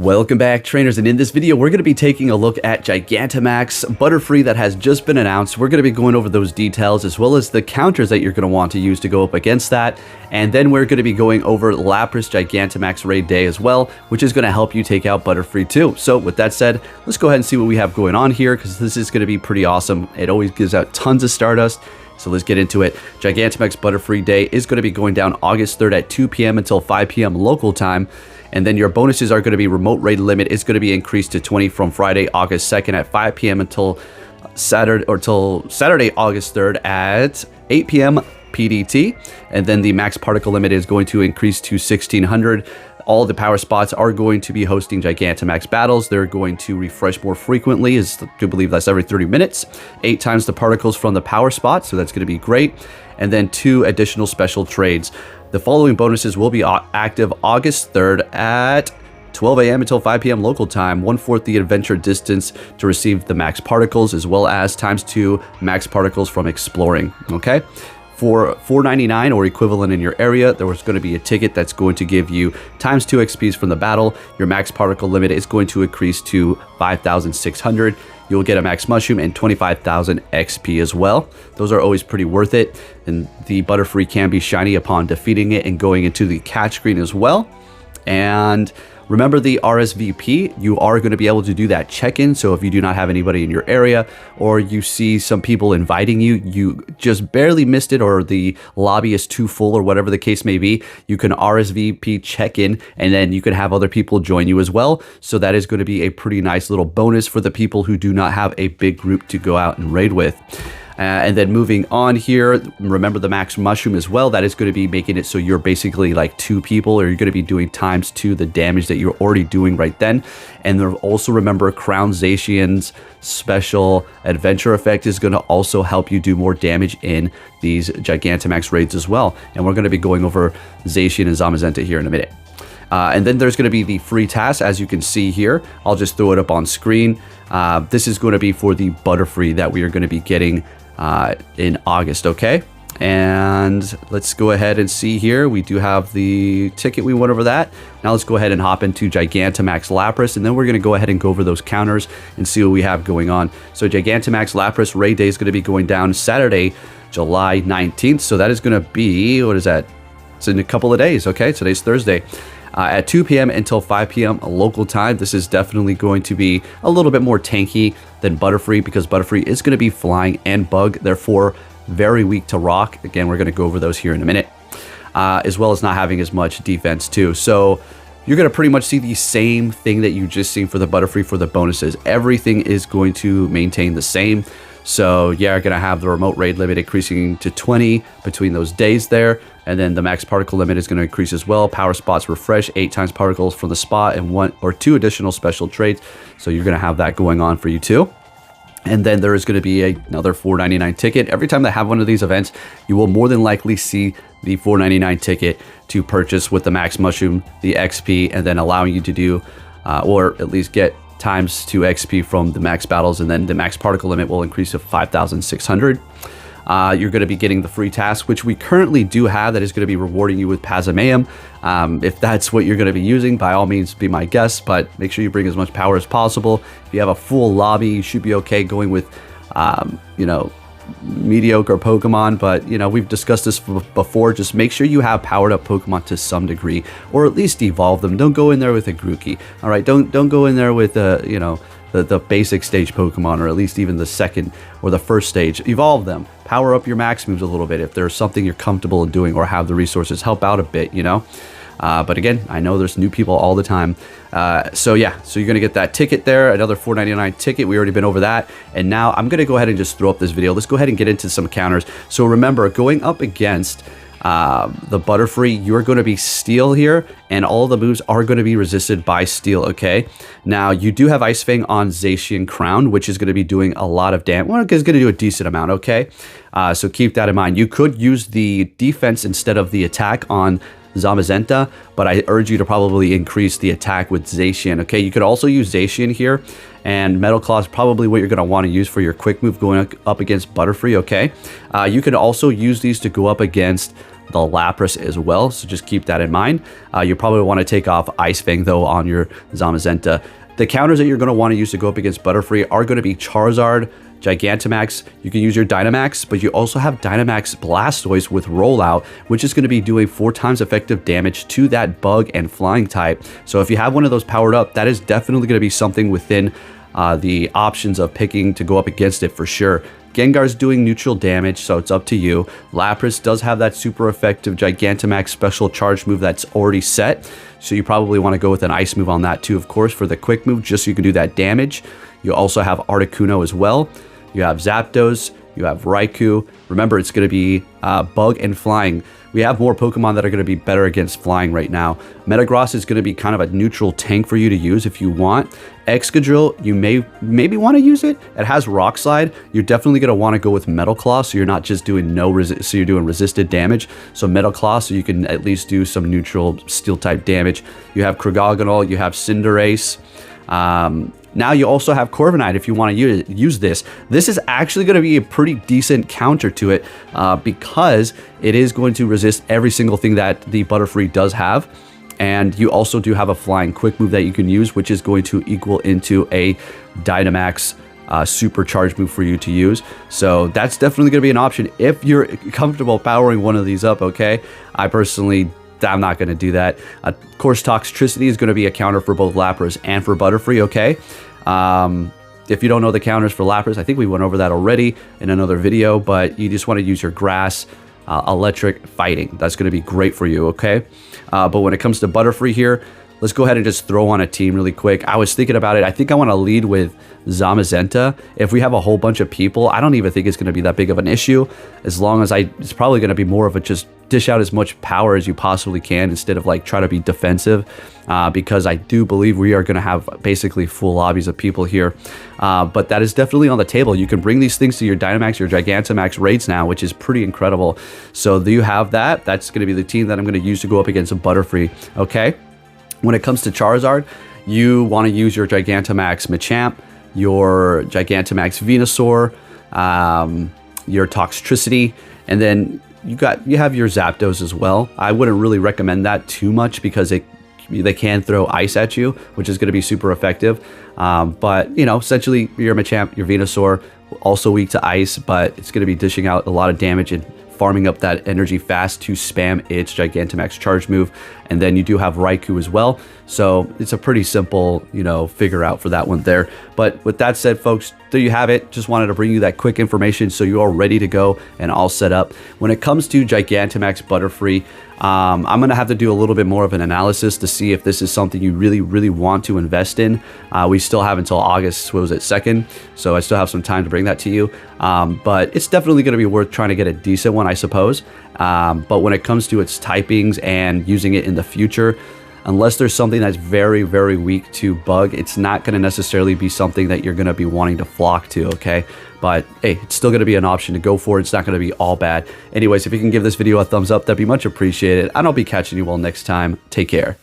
Welcome back, trainers, and in this video we're going to be taking a look at Gigantamax Butterfree that has just been announced. We're going to be going over those details as well as the counters that you're going to want to use to go up against that, and then we're going to be going over Lapras Gigantamax Raid Day as well, which is going to help you take out Butterfree too. So with that said, let's go ahead and see what we have going on here, because this is going to be pretty awesome. It always gives out tons of Stardust. So let's get into it. Gigantamax Butterfree Day is going to be going down August 3rd at 2 p.m. until 5 p.m. local time. And then your bonuses are going to be remote raid limit is going to be increased to 20 from Friday, August 2nd at 5 p.m. until Saturday August 3rd at 8 p.m. PDT. And then the max particle limit is going to increase to 1600. All the power spots are going to be hosting Gigantamax battles. They're going to refresh more frequently, I do believe that's every 30 minutes. 8 times the particles from the power spot, so that's going to be great. And then 2 additional special trades. The following bonuses will be active August 3rd at 12 a.m. until 5 p.m. local time. 1/4 the adventure distance to receive the max particles, as well as ×2 max particles from exploring. Okay. For $4.99 or equivalent in your area, there was going to be a ticket that's going to give you ×2 XPs from the battle. Your max particle limit is going to increase to 5,600. You'll get a max mushroom and 25,000 XP as well. Those are always pretty worth it. And the Butterfree can be shiny upon defeating it and going into the catch screen as well. And remember the RSVP, you are going to be able to do that check-in. So if you do not have anybody in your area, or you see some people inviting you, you just barely missed it, or the lobby is too full, or whatever the case may be, you can RSVP check-in, and then you can have other people join you as well. So that is going to be a pretty nice little bonus for the people who do not have a big group to go out and raid with. And then moving on here, remember the max mushroom as well. That is going to be making it so you're basically like 2 people, or you're going to be doing ×2 the damage that you're already doing right then. And then also remember Crown Zacian's special adventure effect is going to also help you do more damage in these Gigantamax raids as well. And we're going to be going over Zacian and Zamazenta here in a minute. And then there's going to be the free task, as you can see here. I'll just throw it up on screen. This is going to be for the Butterfree that we are going to be getting in August, okay? And let's go ahead and see here. We do have the ticket. We went over that. Now let's go ahead and hop into Gigantamax Lapras, and then we're going to go ahead and go over those counters and see what we have going on. So Gigantamax Lapras Raid Day is going to be going down Saturday, July 19th. So that is going to be, what is that? It's in a couple of days, okay? Today's Thursday. At 2 p.m. until 5 p.m. local time. This is definitely going to be a little bit more tanky than Butterfree, because Butterfree is going to be flying and bug, therefore very weak to rock. Again, we're going to go over those here in a minute, as well as not having as much defense too. So you're going to pretty much see the same thing that you just seen for the Butterfree for the bonuses. Everything is going to maintain the same. So yeah, you're going to have the remote raid limit increasing to 20 between those days there. And then the max particle limit is going to increase as well. Power spots refresh 8 times particles from the spot, and 1 or 2 additional special trades. So you're going to have that going on for you too. And then there is going to be another $4.99 ticket. Every time they have one of these events, you will more than likely see the $4.99 ticket to purchase with the max mushroom, the XP, and then allowing you to do, or at least get ×2 XP from the max battles. And then the max particle limit will increase to 5,600. You're going to be getting the free task, which we currently do have, that is going to be rewarding you with Pazamayam. If that's what you're going to be using, by all means be my guest, but make sure you bring as much power as possible. If you have a full lobby, you should be okay going with, you know, mediocre Pokemon. But you know, we've discussed this before. Just make sure you have powered up Pokemon to some degree, or at least evolve them. Don't go in there with a Grookey. All right, don't go in there with you know, the basic stage Pokemon, or at least even the second or the first stage. Evolve them, power up your max moves a little bit if there's something you're comfortable in doing, or have the resources, help out a bit, you know. But again, I know there's new people all the time. So yeah, so you're going to get that ticket there, another $4.99 ticket. We already been over that. And now I'm going to go ahead and just throw up this video. Let's go ahead and get into some counters. So remember, going up against the Butterfree, you're going to be steel here, and all the moves are going to be resisted by steel, okay? Now, you do have Ice Fang on Zacian Crown, which is going to be doing a lot of damage. Well, it's going to do a decent amount, okay? So keep that in mind. You could use the defense instead of the attack on Zamazenta, but I urge you to probably increase the attack with Zacian, okay? You could also use Zacian here, and Metal Claw is probably what you're going to want to use for your quick move going up against Butterfree, okay? You could also use these to go up against the Lapras as well, so just keep that in mind. You probably want to take off Ice Fang though on your Zamazenta. The counters that you're going to want to use to go up against Butterfree are going to be Charizard, Gigantamax. You can use your Dynamax, but you also have Dynamax Blastoise with Rollout, which is going to be doing 4 times effective damage to that bug and flying type. So if you have one of those powered up, that is definitely going to be something within the options of picking to go up against it for sure. Gengar's doing neutral damage, so it's up to you. Lapras does have that super effective Gigantamax special charge move that's already set, so you probably want to go with an ice move on that too, of course, for the quick move, just so you can do that damage. You also have Articuno as well. You have Zapdos, you have Raikou. Remember, it's going to be bug and flying. We have more Pokemon that are going to be better against flying right now. Metagross is going to be kind of a neutral tank for you to use if you want. Excadrill, you maybe want to use it. It has Rock Slide. You're definitely going to want to go with Metal Claw, so you're not just doing so you're doing resisted damage. So Metal Claw, so you can at least do some neutral Steel type damage. You have Krigagonal, you have Cinderace. Now you also have Corviknight if you want to use this. This is actually going to be a pretty decent counter to it because it is going to resist every single thing that the Butterfree does have. And you also do have a flying quick move that you can use, which is going to equal into a Dynamax supercharge move for you to use. So that's definitely going to be an option if you're comfortable powering one of these up, okay? I'm not going to do that. Of course, Toxtricity is going to be a counter for both Lapras and for Butterfree, okay? If you don't know the counters for Lapras, I think we went over that already in another video, but you just want to use your Grass, Electric, Fighting. That's going to be great for you, okay? But when it comes to Butterfree here, let's go ahead and just throw on a team really quick. I was thinking about it. I think I want to lead with Zamazenta. If we have a whole bunch of people, I don't even think it's going to be that big of an issue, as long as it's probably going to be more of a just dish out as much power as you possibly can instead of like try to be defensive, because I do believe we are going to have basically full lobbies of people here. But that is definitely on the table. You can bring these things to your Dynamax, your Gigantamax raids now, which is pretty incredible. So do you have that? That's going to be the team that I'm going to use to go up against a Butterfree, okay? When it comes to Charizard, you want to use your Gigantamax Machamp, your Gigantamax Venusaur, your Toxtricity, and then you have your Zapdos as well. I wouldn't really recommend that too much because they can throw ice at you, which is going to be super effective. But you know, essentially your Machamp, your Venusaur, also weak to ice, but it's going to be dishing out a lot of damage and farming up that energy fast to spam its Gigantamax charge move. And then you do have Raikou as well. So it's a pretty simple, you know, figure out for that one there. But with that said, folks, there you have it. Just wanted to bring you that quick information so you're all ready to go and all set up. When it comes to Gigantamax Butterfree, I'm going to have to do a little bit more of an analysis to see if this is something you really, really want to invest in. We still have until August, what was it, 2nd? So I still have some time to bring that to you. But it's definitely going to be worth trying to get a decent one, I suppose. But when it comes to its typings and using it in the future, unless there's something that's very, very weak to bug, it's not going to necessarily be something that you're going to be wanting to flock to, okay? But hey, it's still going to be an option to go for. It's not going to be all bad. Anyways, if you can give this video a thumbs up, that'd be much appreciated. And I'll be catching you all next time. Take care.